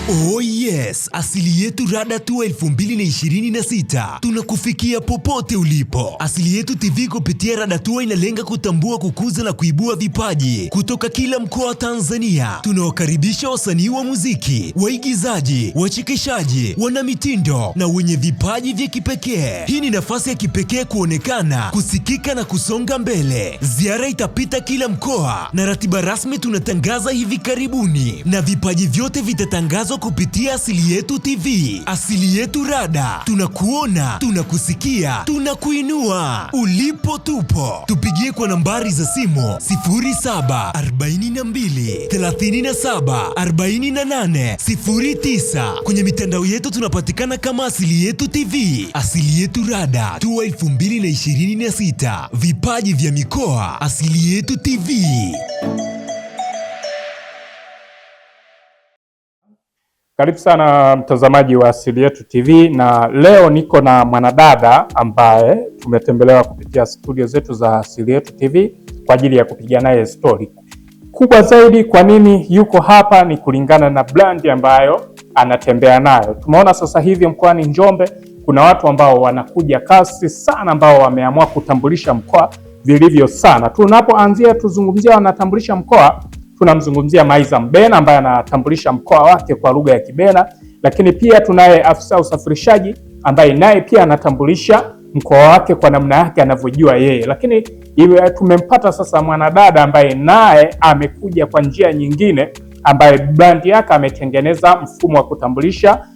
Oh yes, Asili Yetu Rada Tour 2026. Tunakufikia popote ulipo. Asili Yetu TV kupitia Rada Tour inalenga kutambua, kukuza na kuibua vipaji kutoka kila mkoa wa Tanzania. Tunawakaribisha wasanii wa muziki, waigizaji, wachekeshaji, wanamitindo na wenye vipaji vya kipekee. Hii ni nafasi ya kipekee kuonekana, kusikika na kusonga mbele. Ziara itapita kila mkoa na ratiba rasmi tunatangaza hivi karibuni, na vipaji vyote vitatangazwa kupitia Asili Yetu TV. Asili Yetu Rada, tunakuona, tunakusikia, tunakuinua. Ulipo tupo. Tupigie kwa nambari za simu 0742 37 48 09. Kwenye mitandao yetu tunapatikana kama Asili Yetu TV. Asili Yetu Rada Tour 2026. Vipaji vya mikoa, Asili Yetu TV. Karibu sana mtazamaji wa Asili Yetu TV, na leo niko na mwanadada ambaye tumetembelewa kupitia studio zetu za Asili Yetu TV kwa ajili ya kupiga naye story. Kubwa zaidi, kwa nini yuko hapa ni kulingana na brand ambayo anatembea nayo. Tumeona sasa hivi mkoani Njombe kuna watu ambao wanakuja kasi sana, ambao wameamua kutambulisha mkoa vilivyo sana. Tunapoanzia tuzungumzia wanatambulisha mkoa, tunamzungumzia Maiza Mbena ambaye anatambulisha mkoa wake kwa lugha ya Kibena, lakini pia tunaye afisa usafirishaji ambaye naye pia anatambulisha mkoa wake kwa namna yake anavyojua yeye. Lakini tumempata sasa mwanadada ambaye naye amekuja kwa njia nyingine, ambaye brand yake ametengeneza mfumo wa kutambulisha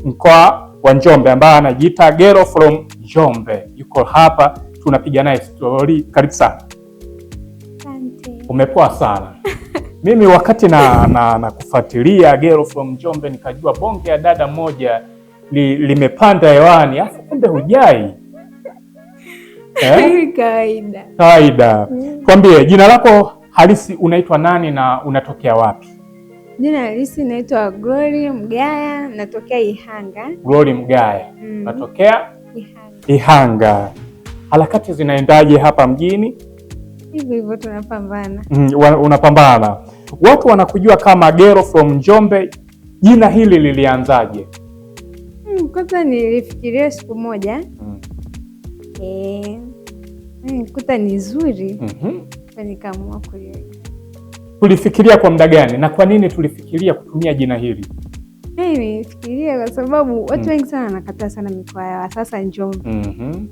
mkoa wa Njombe ambaye anajiita Girl from Njombe. Yuko hapa tunapiga naye story. Karibu sana. Asante. Umepoa sana. Mimi wakati na kufuatilia Girl from Njombe nikajua bonge ya dada moja limepanda hewani, afu kumbe hujai. Kawaida. Tuambie jina lako halisi, unaitwa nani na unatokea wapi? Jina halisi naitwa Glory Mgaya, natokea Ihanga. Glory Mgaya. Natokea Ihanga. Harakati zinaendaje hapa mjini? Hivyo tunapambana. Unapambana. Watu wanakujua kama Girl from Njombe. Jina hili lilianzaje? Kwanza nilifikiria siku moja. Nikuta ni zuri. Nikaamua kuliweka. Tulifikiria kwa muda gani na kwa nini tulifikiria kutumia jina hili? Nilifikiria kwa sababu watu wengi sana wanakataa sana mikoa ya sasa Njombe.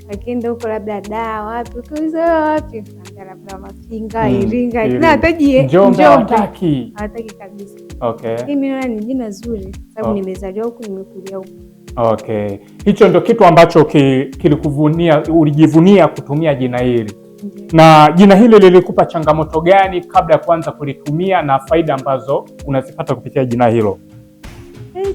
Lakini ndio huko labda Dar wapi, ukiuliza wapi, labda Mafinga, Iringa, na hataji Njombe hataki kabisa. Okay. Mimi naona ni jina zuri sababu nimezaliwa huku, nimekulia huku. Okay. Hicho ndio kitu ambacho kilikuvunia, ulijivunia kutumia jina hili. Na jina hili lilikupa changamoto gani kabla ya kuanza kulitumia na faida ambazo unazipata kupitia jina hilo?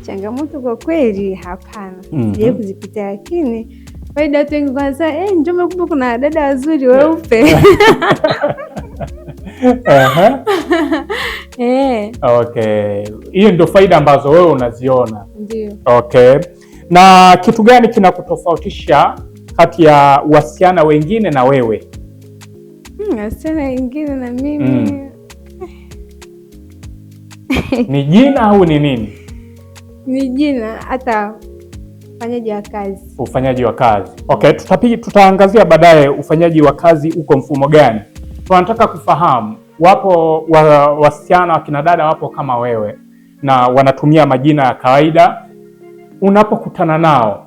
Changamoto kwa kweli hapana. Sijawahi kuzipitia, lakini faida watu wengi kwanza, Njombe kumbe kuna dada wazuri weupe. Okay. Hiyo ndio faida ambazo wewe unaziona. Ndio. Okay. Na kitu gani kinakutofautisha kati ya wasichana wengine na wewe? Wasichana wengine na mimi. Ni jina au ni nini? Ni jina, hata ufanyaji wa kazi. Ufanyaji wa kazi. Okay, tutaangazia baadaye ufanyaji wa kazi uko mfumo gani. Tunataka kufahamu, wapo wasichana wakina dada wapo kama wewe na wanatumia majina ya kawaida. Unapokutana nao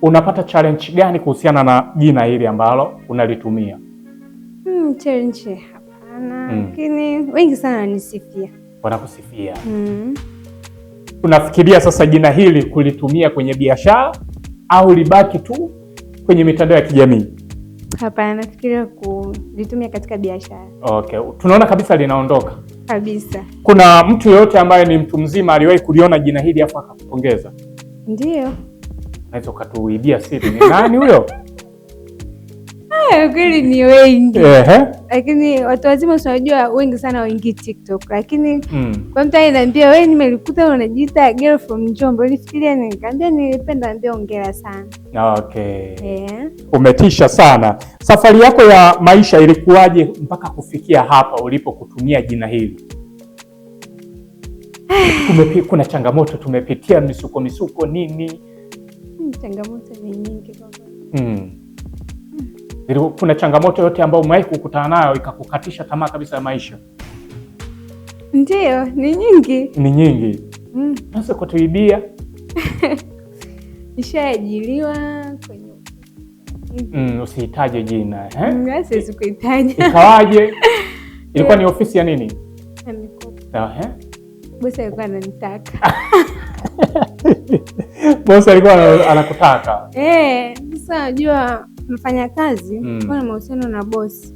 unapata challenge gani kuhusiana na jina hili ambalo unalitumia? Challenge hapana, lakini wengi sana wanisifia. Wanakusifia. Unafikiria sasa jina hili kulitumia kwenye biashara au libaki tu kwenye mitandao ya kijamii? Hapana, nafikiria kulitumia katika biashara. Okay, tunaona kabisa linaondoka. Kabisa. Kuna mtu yoyote ambaye ni mtu mzima aliwahi kuliona jina hili afu akakupongeza? Ndio. Unaweza ukatuibia siri ni nani huyo? Kweli ni wengi. Lakini watu wazima unajua wengi sana waingi TikTok, lakini kwa mtu ananiambia wewe nimelikuta unajiita Girl from Njombe, ulifikiria nini? Nikamwambia nilipenda, ndio hongera sana. Okay. Umetisha sana. Safari yako ya maisha ilikuwaje mpaka kufikia hapa ulipo kutumia jina hili? Kuna changamoto tumepitia, misuko nini? Changamoto ni nyingi kwa kweli. Kuna changamoto yote ambayo umewahi kukutana nayo ikakukatisha tamaa kabisa ya maisha? Ndio, ni nyingi. Ni nyingi. Sasa kutuibia. Nishaajiriwa kwenye usihitaje jina, siwezi kuitaja. Ikawaje? Ilikuwa ni ofisi ya nini? Ya mikopo. Bosi alikuwa ananitaka. Bosi alikuwa anakutaka. Sasa unajua mfanya kazi kuna mahusiano na bosi.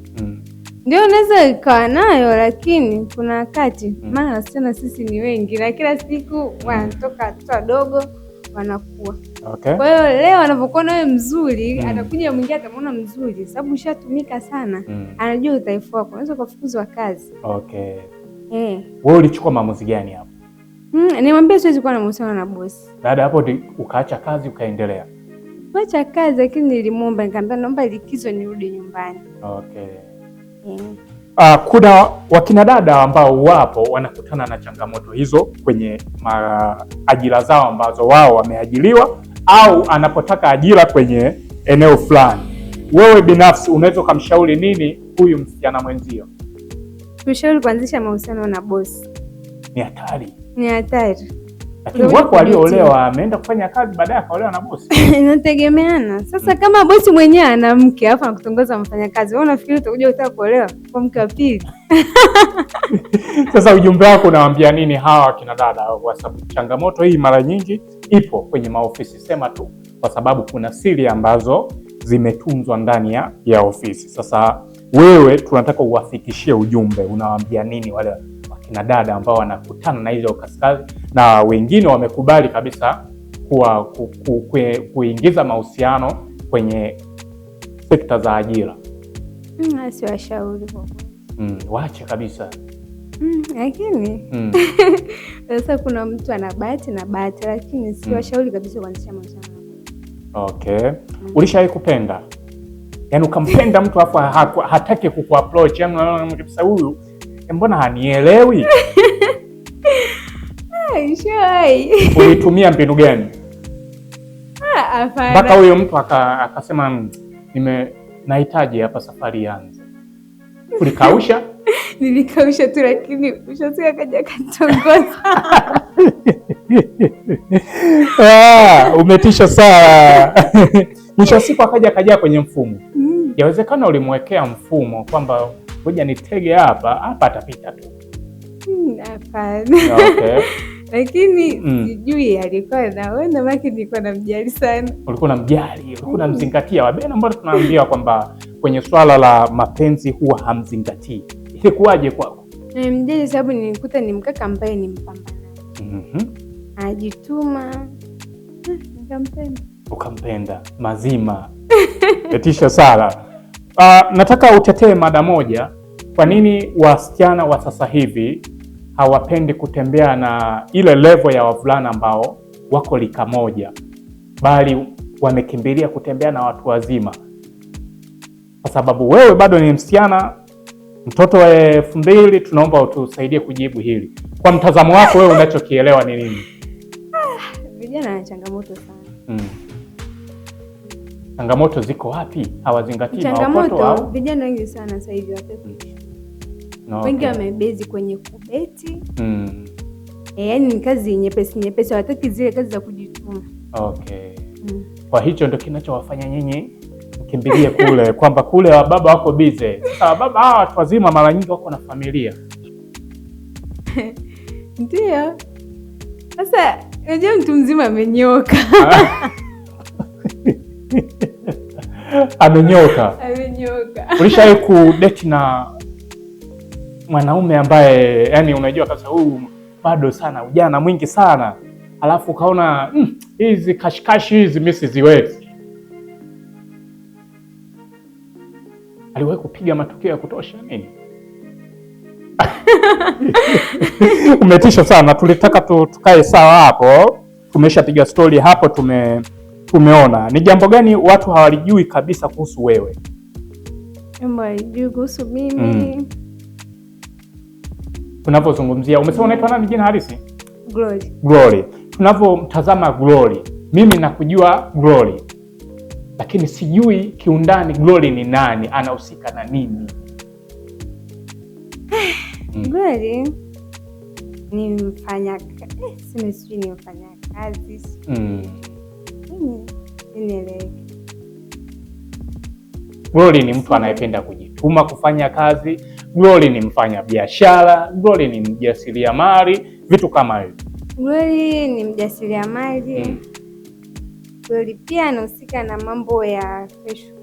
Ndio unaweza ikawa nayo, lakini kuna wakati maana wasichana sisi ni wengi na kila siku wanatoka watoto wadogo wanakuwa. Okay. Kwa hiyo leo anapokuona wewe mzuri, atakuja mwingine atamwona mzuri, sababu ushatumika sana. Anajua udhaifu wako, unaweza kufukuzwa kazi. Okay. Wewe ulichukua maamuzi gani hapo? Nimwambia siwezi kuwa na mahusiano na bosi. Baada hapo ukaacha kazi ukaendelea? Kuacha kazi, lakini nilimwomba, nikamwambia naomba likizo nirudi nyumbani. Okay. Kuna wakina dada ambao wapo wanakutana na changamoto hizo kwenye ajira zao ambazo wao wameajiriwa au anapotaka ajira kwenye eneo fulani. Wewe binafsi unaweza kumshauri nini huyu msichana mwenzio? Kushauri kuanzisha mahusiano na bosi. Ni hatari. Ni hatari. Lakini wako walioolewa ameenda kufanya kazi baadaye akaolewa na bosi. Inategemeana. Sasa kama bosi mwenyewe ana mke alafu anakutongoza mfanyakazi, wewe unafikiri utakuja utaka kuolewa kwa mke wa pili? Sasa ujumbe wako unawaambia nini hawa kina dada? Kwa sababu changamoto hii mara nyingi ipo kwenye maofisi, sema tu kwa sababu kuna siri ambazo zimetunzwa ndani ya ofisi. Sasa wewe tunataka uwafikishie ujumbe, unawaambia nini wale wakina dada ambao wanakutana na hizo kaskazi na wengine wamekubali kabisa kuingiza mahusiano kwenye sekta za ajira? Siwashauri kwa kweli. Waache kabisa. Lakini sasa kuna mtu ana bahati na bahati, lakini siwashauri kabisa kuanzisha mahusiano. Okay. Ulishawahi kupenda? Yaani ukampenda mtu afu hataki kukuapproach, yaani unaona kabisa huyu mbona hanielewi? Ishawahi. Ulitumia mbinu gani? Hapana. Mpaka huyo mtu akasema nahitaji hapa safari ianze. Ulikausha? Nilikausha tu, lakini ushasia akaja katongoza. Umetisha sana. Mwisho siku akaja kwenye mfumo. Yawezekana ulimwekea mfumo kwamba ngoja nitege hapa atapita tu. Hapana. Okay. Lakini sijui alikuwa na wewe na maki nilikuwa namjali sana. Ulikuwa unamjali, ulikuwa unamzingatia. Wabena ambao tunaambia kwamba kwenye swala la mapenzi huwa hamzingatii. Ilikuwaje kwako? Nimjali sababu nilikuta ni mkaka ambaye ni mpambanaji. Anajituma. Nikampenda. Ukampenda mazima. Etisha sana. Nataka utetee mada moja. Kwa nini wasichana wa sasa hivi hawapendi kutembea na ile level ya wavulana ambao wako lika moja, bali wamekimbilia kutembea na watu wazima? Kwa sababu wewe bado ni msichana, mtoto wa 2000, tunaomba utusaidie kujibu hili. Kwa mtazamo wako wewe unachokielewa ni nini? Vijana wana changamoto sana. Changamoto ziko wapi? Hawazingatii maokoto au? Vijana wengi sana sasa hivi wapepo. Wengi wamebezi kwenye kubeti. Yaani ni kazi nyepesi, hawataki zile kazi za kujituma. Okay. Kwa hicho ndio kinachowafanya nyinyi mkimbilie kule kwamba kule baba wako busy. Sasa baba hawa watu wazima mara nyingi wako na familia. Ndio. Sasa unajua mtu mzima amenyoka. Amenyoka. Ulishawahi kudate na mwanaume ambaye yani unajua kabisa huyu bado sana ujana mwingi sana, alafu ukaona hizi kashikashi hizi mimi siziwezi? Aliwahi kupiga matukio ya kutosha nini? Umetisha sana. Tulitaka tukae sawa hapo. Tumeshapiga story hapo, tumeona ni jambo gani watu hawalijui kabisa kuhusu wewe? Hawalijui kuhusu mimi. Tunapozungumzia, umesema unaitwa nani jina halisi? Glory. Tunavyomtazama Glory, mimi nakujua Glory, lakini sijui kiundani Glory ni nani, anahusika na nini? Glory ni mfanyakazi. Glory ni mtu anayependa kujituma kufanya kazi. Glory ni mfanya biashara. Glory ni mjasiriamali, vitu kama hivyo. Glory ni mjasiriamali. Glory pia anahusika na mambo ya fashion.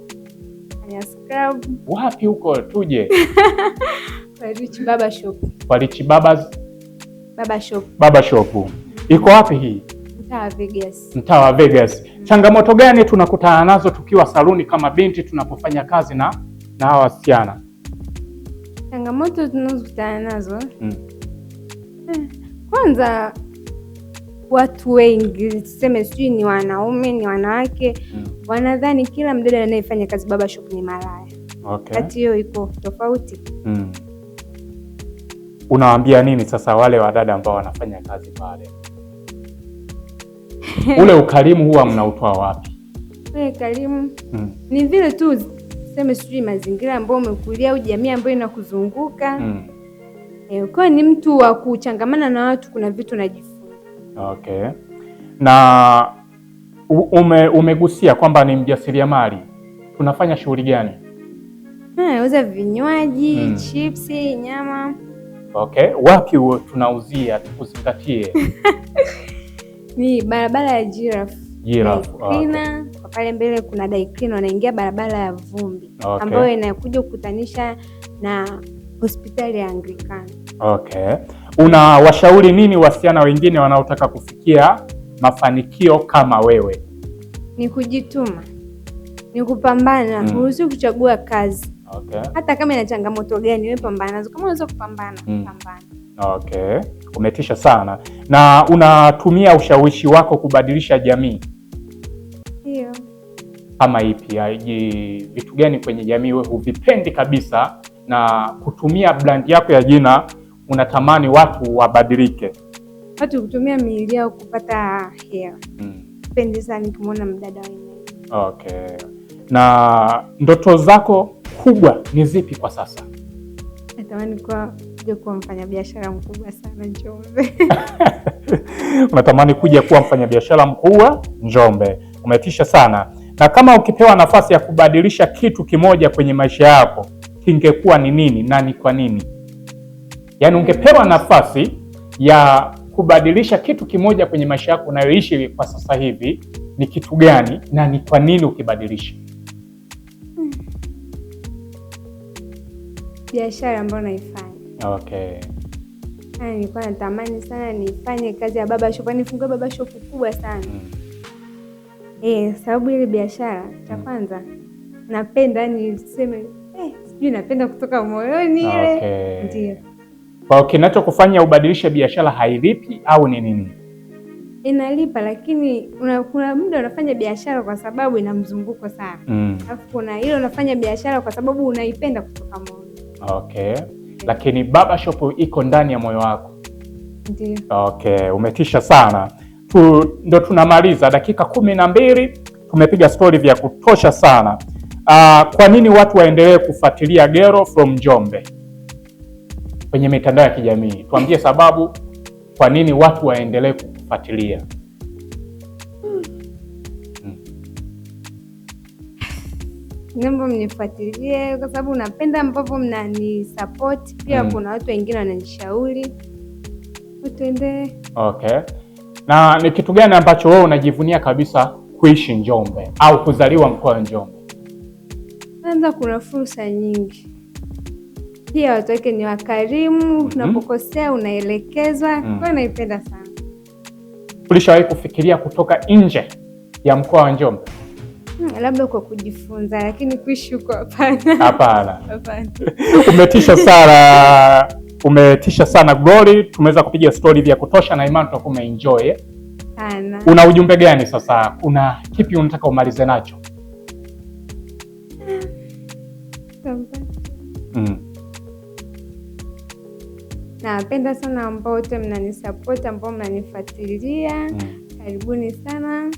Ana scrub. Wapi huko tuje? Kwa Rich Baba Shop. Kwa Rich Baba Shop. Baba Shop. Iko wapi hii? Mtaa wa Vegas. Changamoto gani tunakutana nazo tukiwa saluni kama binti tunapofanya kazi na hawa wasichana? Changamoto tunazokutana nazo, kwanza watu wengi, tuseme sijui ni wanaume ni wanawake, wanadhani kila mdada anayefanya kazi Baba Shop ni malaya. Kati hiyo iko tofauti. Unawaambia nini sasa wale wadada ambao wanafanya kazi pale? Ule ukarimu huwa mnautoa wapi? Ule ukarimu ni vile tu sema sijui mazingira ambayo umekulia au jamii ambayo inakuzunguka. Ukiwa ni mtu wa kuchangamana na watu, kuna vitu najifunza. Okay. Na umegusia kwamba ni mjasiriamali. Tunafanya shughuli gani? Nauza vinywaji, chipsi, nyama. Okay. Wapi tunauzia tukuzingatie? Ni barabara ya Giraffe. Kwa pale mbele kuna Daiklina, wanaingia barabara ya vumbi, ambayo inakuja kukutanisha na hospitali ya Anglikana. Okay. Unawashauri nini wasichana wengine wanaotaka kufikia mafanikio kama wewe? Ni kujituma, ni kupambana. Huruhusiwi kuchagua kazi. Okay. Hata kama ina changamoto gani, wewe pambana nazo. Kama unaweza kupambana, pambana. Okay. Umetisha sana. Na unatumia ushawishi wako kubadilisha jamii? Ndio. Kama ipi? Vitu gani kwenye jamii wewe huvipendi kabisa na kutumia brand yako ya jina unatamani watu wabadilike? Watu kutumia miili yao kupata hela. Sipendi sana nikimwona mdada wengine. Okay. Na ndoto zako kubwa ni zipi kwa sasa? Natamani kuwa mfanyabiashara mkubwa sana Njombe. Unatamani kuja kuwa mfanyabiashara mkubwa Njombe. Umetisha sana. Na kama ukipewa nafasi ya kubadilisha kitu kimoja kwenye maisha yako, kingekuwa ni nini na ni kwa nini? Yaani ungepewa nafasi ya kubadilisha kitu kimoja kwenye maisha yako unayoishi kwa sasa hivi, ni kitu gani na ni kwa nini ukibadilisha? Biashara ambayo naifanya. Okay. Nilikuwa natamani sana nifanye kazi ya Baba Shop, nifungue Baba Shop kubwa sana. Sababu ile biashara, cha kwanza napenda niseme sijui napenda kutoka moyoni ile. Okay. Ndio. Kwa kinachokufanya ubadilishe biashara hailipi au ni nini? Inalipa, lakini kuna muda unafanya biashara kwa sababu ina mzunguko sana. Alafu kuna ile unafanya biashara kwa sababu unaipenda kutoka moyoni. Okay. Lakini Baba Shop iko ndani ya moyo wako. Ndio. Okay, umetisha sana. Ndo tunamaliza dakika 12, tumepiga story vya kutosha sana. Kwa nini watu waendelee kufuatilia Girl from Njombe kwenye mitandao ya kijamii? Tuambie sababu kwa nini watu waendelee kufuatilia. Naomba mnifuatilie kwa sababu napenda ambapo mnanisupport. Pia kuna watu wengine wananishauri. Tuendelee. Okay. Na ni kitu gani ambacho wewe unajivunia kabisa kuishi Njombe au kuzaliwa mkoa wa Njombe? Kwanza kuna fursa nyingi. Pia watu wake ni wakarimu, unapokosea unaelekezwa. Kwa naipenda sana. Ulishawahi kufikiria kutoka nje ya mkoa wa Njombe? Labda kwa kujifunza, lakini kuishi huko hapana. Hapana. Umetisha sana Glory. Tumeweza kupiga story vya kutosha na imani tutakuwa umeenjoy. Sana. Una ujumbe gani sasa? Kuna kipi unataka umalize nacho? Napenda sana ambao wote mnanisupport, ambao mnanifuatilia. Karibuni sana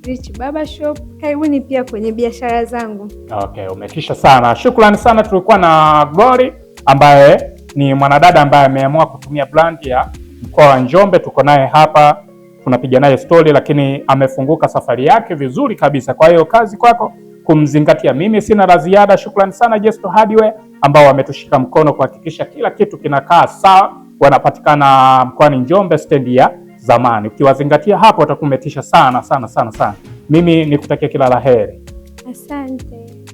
Rich Baba Shop. Karibuni pia kwenye biashara zangu. Okay, umetisha sana. Shukrani sana. Tulikuwa na Glory ambaye ni mwanadada ambaye ameamua kutumia brand ya mkoa wa Njombe. Tuko naye hapa, tunapiga naye story, lakini amefunguka safari yake vizuri kabisa. Kwa hiyo kazi kwako kumzingatia. Mimi sina la ziada. Shukrani sana Jesto Hardware ambao wametushika mkono kuhakikisha kila kitu kinakaa sawa. Wanapatikana mkoani Njombe, stendi ya zamani. Ukiwazingatia hapo utakumetisha sana sana sana sana. Mimi nikutakia kila la heri. Asante.